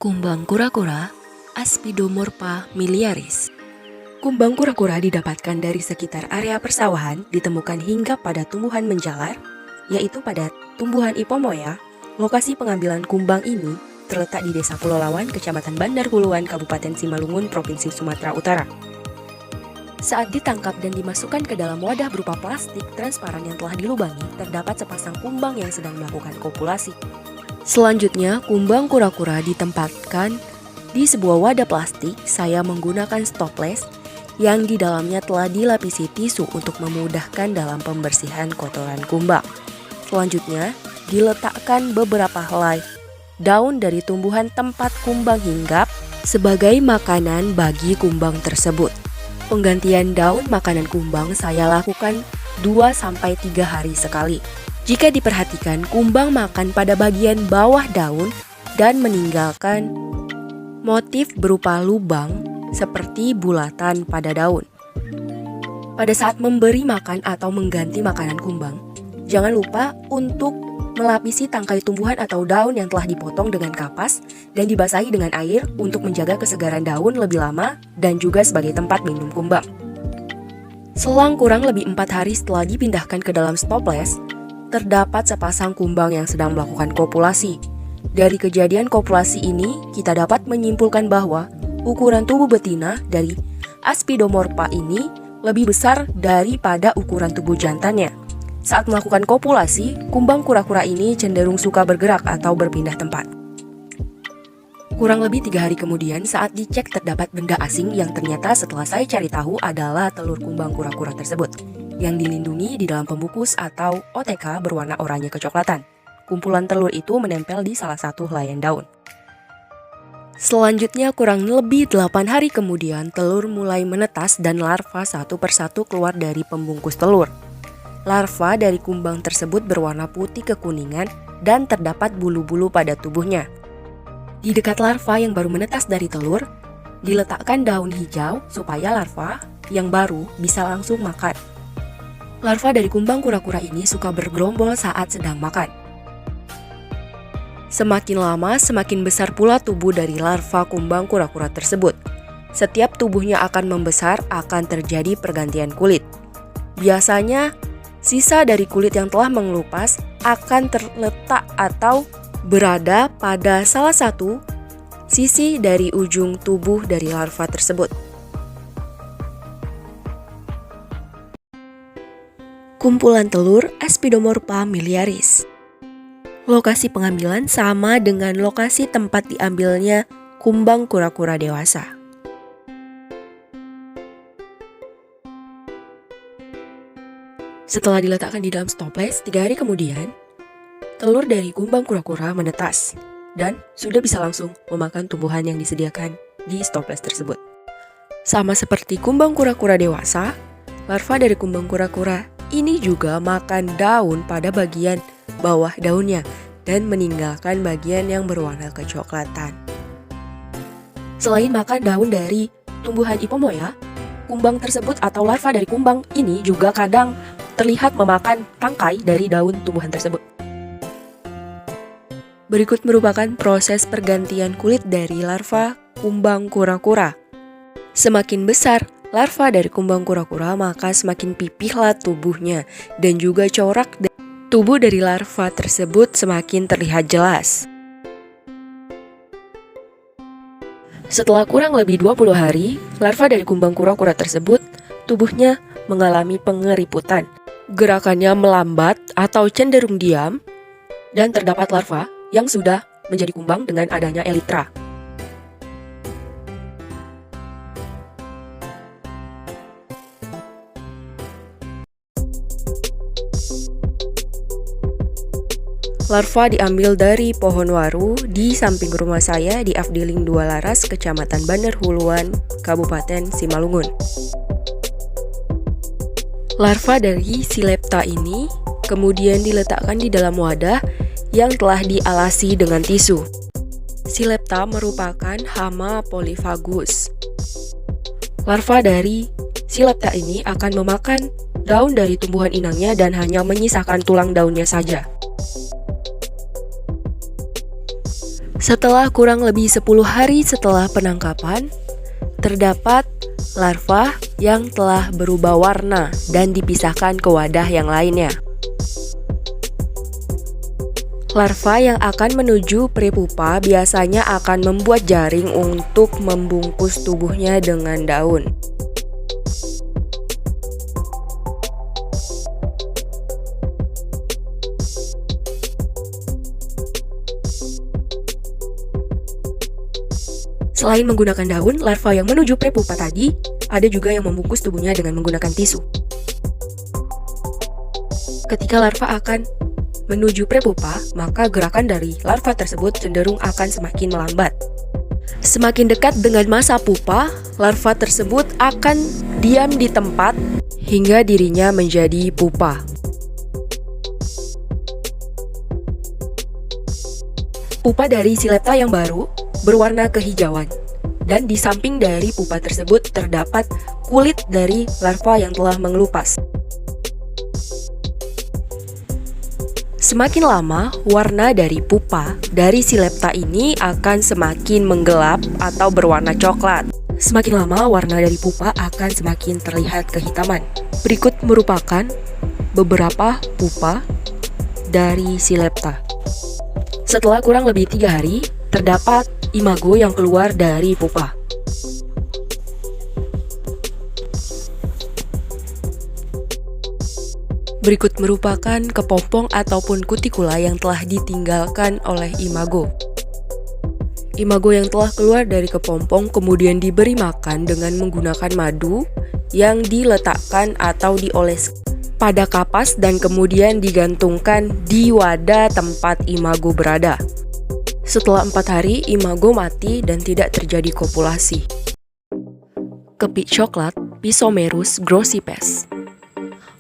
Kumbang kura-kura Aspidomorpha miliaris. Kumbang kura-kura didapatkan dari sekitar area persawahan, ditemukan hingga pada tumbuhan menjalar, yaitu pada tumbuhan Ipomoea. Lokasi pengambilan kumbang ini terletak di Desa Pulau Lawan, Kecamatan Bandar Huluan, Kabupaten Simalungun, Provinsi Sumatera Utara. Saat ditangkap dan dimasukkan ke dalam wadah berupa plastik transparan yang telah dilubangi, terdapat sepasang kumbang yang sedang melakukan kopulasi. Selanjutnya, kumbang kura-kura ditempatkan di sebuah wadah plastik. Saya menggunakan stopless yang di dalamnya telah dilapisi tisu untuk memudahkan dalam pembersihan kotoran kumbang. Selanjutnya, diletakkan beberapa helai daun dari tumbuhan tempat kumbang hinggap sebagai makanan bagi kumbang tersebut. Penggantian daun makanan kumbang saya lakukan 2-3 hari sekali. Jika diperhatikan, kumbang makan pada bagian bawah daun dan meninggalkan motif berupa lubang seperti bulatan pada daun. Pada saat memberi makan atau mengganti makanan kumbang, jangan lupa untuk melapisi tangkai tumbuhan atau daun yang telah dipotong dengan kapas dan dibasahi dengan air untuk menjaga kesegaran daun lebih lama dan juga sebagai tempat minum kumbang. Selang kurang lebih 4 hari setelah dipindahkan ke dalam stopless, terdapat sepasang kumbang yang sedang melakukan kopulasi. Dari kejadian kopulasi ini, kita dapat menyimpulkan bahwa ukuran tubuh betina dari Aspidomorpha ini lebih besar daripada ukuran tubuh jantannya. Saat melakukan kopulasi, kumbang kura-kura ini cenderung suka bergerak atau berpindah tempat. Kurang lebih 3 hari kemudian, saat dicek terdapat benda asing yang ternyata setelah saya cari tahu adalah telur kumbang kura-kura tersebut yang dilindungi di dalam pembungkus atau OTK berwarna oranye kecoklatan. Kumpulan telur itu menempel di salah satu helaian daun. Selanjutnya kurang lebih 8 hari kemudian, telur mulai menetas dan larva satu persatu keluar dari pembungkus telur. Larva dari kumbang tersebut berwarna putih kekuningan dan terdapat bulu-bulu pada tubuhnya. Di dekat larva yang baru menetas dari telur, diletakkan daun hijau supaya larva yang baru bisa langsung makan. Larva dari kumbang kura-kura ini suka bergerombol saat sedang makan. Semakin lama, semakin besar pula tubuh dari larva kumbang kura-kura tersebut. Setiap tubuhnya akan membesar, akan terjadi pergantian kulit. Biasanya, sisa dari kulit yang telah mengelupas akan terletak atau berada pada salah satu sisi dari ujung tubuh dari larva tersebut. Kumpulan telur Aspidomorpha miliaris. Lokasi pengambilan sama dengan lokasi tempat diambilnya kumbang kura-kura dewasa. Setelah diletakkan di dalam stopless, 3 hari kemudian, telur dari kumbang kura-kura menetas dan sudah bisa langsung memakan tumbuhan yang disediakan di stopless tersebut. Sama seperti kumbang kura-kura dewasa, larva dari kumbang kura-kura ini juga makan daun pada bagian bawah daunnya dan meninggalkan bagian yang berwarna kecoklatan. Selain makan daun dari tumbuhan Ipomoea, kumbang tersebut atau larva dari kumbang ini juga kadang terlihat memakan tangkai dari daun tumbuhan tersebut. Berikut merupakan proses pergantian kulit dari larva kumbang kura-kura. Semakin besar larva dari kumbang kura-kura, maka semakin pipihlah tubuhnya dan juga corak tubuh dari larva tersebut semakin terlihat jelas. Setelah kurang lebih 20 hari, larva dari kumbang kura-kura tersebut tubuhnya mengalami pengeriputan. Gerakannya melambat atau cenderung diam dan terdapat larva yang sudah menjadi kumbang dengan adanya elytra. Larva diambil dari pohon waru di samping rumah saya di Afdeling 2 Laras, Kecamatan Bandar Huluan, Kabupaten Simalungun. Larva dari Silepta ini kemudian diletakkan di dalam wadah yang telah dialasi dengan tisu. Silepta merupakan hama polifagus. Larva dari Silepta ini akan memakan daun dari tumbuhan inangnya dan hanya menyisakan tulang daunnya saja. Setelah kurang lebih 10 hari setelah penangkapan, terdapat larva yang telah berubah warna dan dipisahkan ke wadah yang lainnya. Larva yang akan menuju prepupa biasanya akan membuat jaring untuk membungkus tubuhnya dengan daun. Selain menggunakan daun, larva yang menuju prepupa tadi, ada juga yang membungkus tubuhnya dengan menggunakan tisu. Ketika larva akan menuju prepupa, maka gerakan dari larva tersebut cenderung akan semakin melambat. Semakin dekat dengan masa pupa, larva tersebut akan diam di tempat hingga dirinya menjadi pupa. Pupa dari Silepta yang baru berwarna kehijauan, dan di samping dari pupa tersebut terdapat kulit dari larva yang telah mengelupas. Semakin lama, warna dari pupa dari Silepta ini akan semakin menggelap atau berwarna coklat. Semakin lama, warna dari pupa akan semakin terlihat kehitaman. Berikut merupakan beberapa pupa dari Silepta. Setelah kurang lebih 3 hari, terdapat imago yang keluar dari pupa. Berikut merupakan kepompong ataupun kutikula yang telah ditinggalkan oleh imago. Imago yang telah keluar dari kepompong kemudian diberi makan dengan menggunakan madu yang diletakkan atau dioles pada kapas dan kemudian digantungkan di wadah tempat imago berada. Setelah 4 hari, imago mati dan tidak terjadi kopulasi. Kepik coklat Pisomerus grossipes.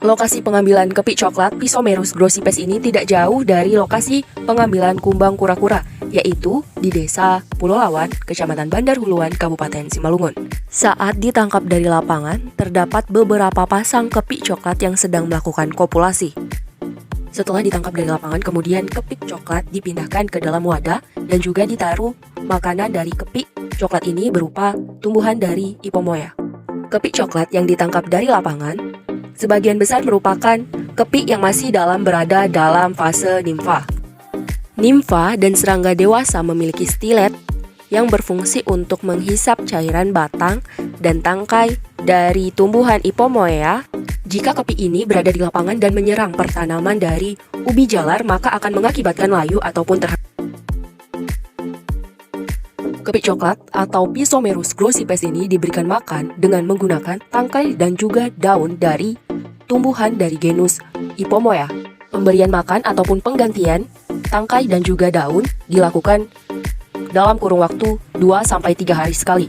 Lokasi pengambilan kepik coklat Pisomerus grossipes ini tidak jauh dari lokasi pengambilan kumbang kura-kura, yaitu di Desa Pulau Lawan, Kecamatan Bandar Huluan, Kabupaten Simalungun. Saat ditangkap dari lapangan, terdapat beberapa pasang kepik coklat yang sedang melakukan kopulasi. Setelah ditangkap dari lapangan, kemudian kepik coklat dipindahkan ke dalam wadah dan juga ditaruh makanan dari kepik coklat ini berupa tumbuhan dari Ipomoea. Kepik coklat yang ditangkap dari lapangan sebagian besar merupakan kepik yang masih berada dalam fase nimfa. Nimfa dan serangga dewasa memiliki stilet yang berfungsi untuk menghisap cairan batang dan tangkai dari tumbuhan Ipomoea. Jika kepik ini berada di lapangan dan menyerang pertanaman dari ubi jalar, maka akan mengakibatkan layu ataupun terhambat. Kepik coklat atau Pisomerus grossipes ini diberikan makan dengan menggunakan tangkai dan juga daun dari tumbuhan dari genus Ipomoea. Pemberian makan ataupun penggantian tangkai dan juga daun dilakukan dalam kurun waktu 2-3 hari sekali.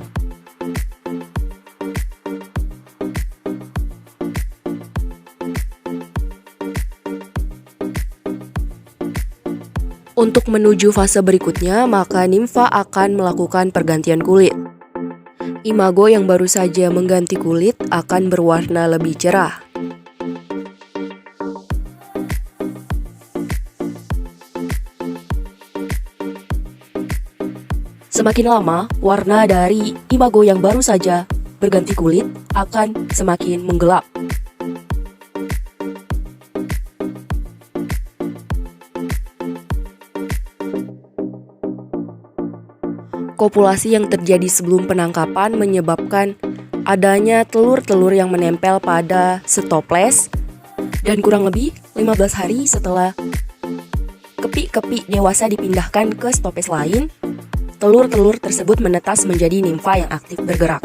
Untuk menuju fase berikutnya, maka nimfa akan melakukan pergantian kulit. Imago yang baru saja mengganti kulit akan berwarna lebih cerah. Semakin lama, warna dari imago yang baru saja berganti kulit akan semakin menggelap. Kopulasi yang terjadi sebelum penangkapan menyebabkan adanya telur-telur yang menempel pada stoples, dan kurang lebih 15 hari setelah kepik-kepik dewasa dipindahkan ke stoples lain, telur-telur tersebut menetas menjadi nimfa yang aktif bergerak.